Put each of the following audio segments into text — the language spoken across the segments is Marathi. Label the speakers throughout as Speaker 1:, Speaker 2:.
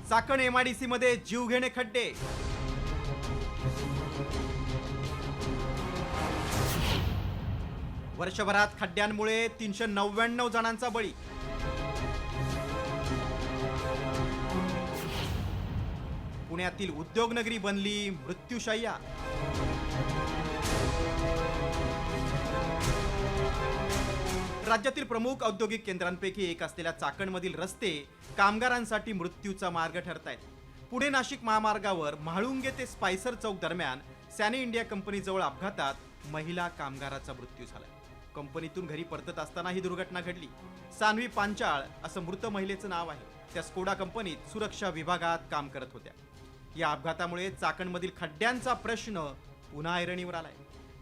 Speaker 1: चाकण MIDC मध्ये जीवघेणे खड्डे. वर्षभरात खड्ड्यांमुळे 399 जणांचा बळी. पुण्यातील उद्योगनगरी बनली मृत्यूशय्या. राज्यातील प्रमुख औद्योगिक केंद्रांपैकी एक असलेल्या चाकणमधील रस्ते कामगारांसाठी मृत्यूचा मार्ग ठरतायत. पुणे नाशिक महामार्गावर म्हाळुंगे ते स्पायसर चौक दरम्यान सॅनी इंडिया कंपनीजवळ अपघातात महिला कामगाराचा मृत्यू झाला. कंपनीतून घरी परतत असताना ही दुर्घटना घडली. सान्वी पांचाळ असं मृत महिलेचं नाव आहे. त्या स्कोडा कंपनीत सुरक्षा विभागात काम करत होत्या. या अपघातामुळे चाकणमधील खड्ड्यांचा प्रश्न पुन्हा ऐरणीवर आलाय.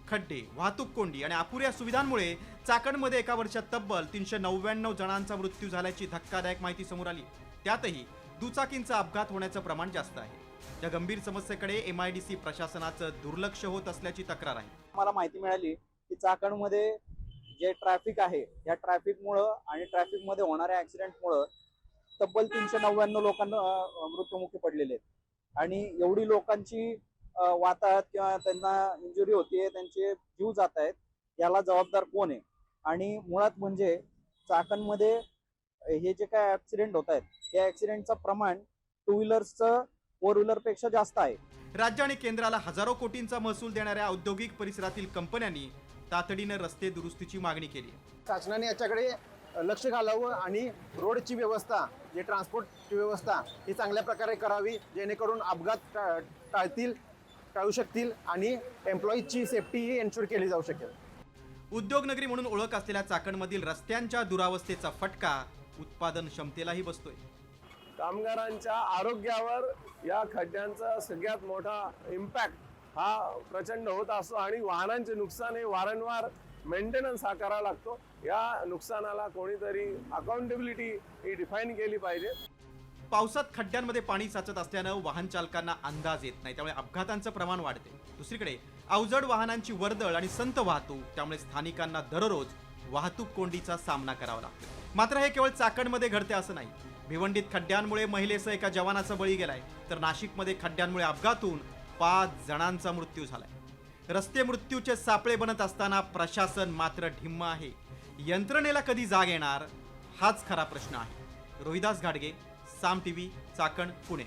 Speaker 1: खड्डे, वाहतूक कोंडी आणि अपुऱ्या सुविधांमुळे चाकणमध्ये एका वर्षात तब्बल 399 जणांचा मृत्यू झाल्याची धक्कादायक माहिती समोर आली. त्यातही दुचाकींचा अपघात होण्याचं प्रमाण जास्त आहे. या गंभीर समस्येकडे MIDC प्रशासनाचं दुर्लक्ष होत असल्याची तक्रार आहे.
Speaker 2: मला माहिती मिळाली की चाकणमध्ये जे ट्रॅफिक आहे त्या ट्रॅफिकमुळं आणि ट्रॅफिकमध्ये होणाऱ्या ऍक्सिडेंटमुळं तब्बल 399 लोकांना मृत्युमुखी पडलेले आहेत. आणि एवढी लोकांची वाताहत किंवा त्यांना इंजुरी होतीये, त्यांचे जीव जात आहेत, याला जबाबदार कोण आहे? आणि मुळात म्हणजे चाकणमध्ये हे जे काय ऍक्सिडेंट होत आहेत या ऍक्सिडेंटचं प्रमाण 2 व्हीलर्सचं 4 व्हीलरपेक्षा जास्त आहे.
Speaker 1: राज्य आणि केंद्राला हजारो कोटींचा महसूल देणाऱ्या औद्योगिक परिसरातील कंपन्यांनी तातडीने रस्ते दुरुस्तीची मागणी केली.
Speaker 3: शासनाने याच्याकडे लक्ष घालावं आणि रोडची व्यवस्था, जे ट्रान्सपोर्टची व्यवस्था ही चांगल्या प्रकारे करावी, जेणेकरून अपघात टाळू शकतील आणि एम्प्लॉईजची सेफ्टी एन्श्योर केली जाऊ शकेल.
Speaker 1: उद्योगनगरी म्हणून ओळख असलेल्या चाकणमधील रस्त्यांच्या दुरावस्थेचा फटका उत्पादन क्षमतेलाही बसतोय.
Speaker 4: कामगारांच्या आरोग्यावर या खड्ड्यांचा सगळ्यात मोठा इम्पॅक्ट हा प्रचंड होत असतो आणि वाहनांचे नुकसान हे वारंवार मेंटेनन्स हा करावा लागतो. या नुकसानाला कोणीतरी अकाउंटेबिलिटी ही डिफाईन केली पाहिजे.
Speaker 1: पावसात खड्ड्यांमध्ये पाणी साचत असल्यानं वाहन चालकांना अंदाज येत नाही, त्यामुळे अपघातांचं प्रमाण वाढते. दुसरीकडे अवजड वाहनांची वर्दळ आणि संथ वाहतूक, त्यामुळे स्थानिकांना दररोज वाहतूक कोंडीचा सामना करावा लागतो. मात्र हे केवळ चाकणमध्ये घडते असं नाही. भिवंडीत खड्ड्यांमुळे महिलेसह एका जवानाचा बळी गेलाय, तर नाशिकमध्ये खड्ड्यांमुळे अपघातून 5 जणांचा मृत्यू झालाय. रस्ते मृत्यूचे सापळे बनत असताना प्रशासन मात्र ढिम्म आहे. यंत्रणेला कधी जाग येणार हाच खरा प्रश्न आहे. रोहिदास घाडगे, साम TV, चाकण, पुणे.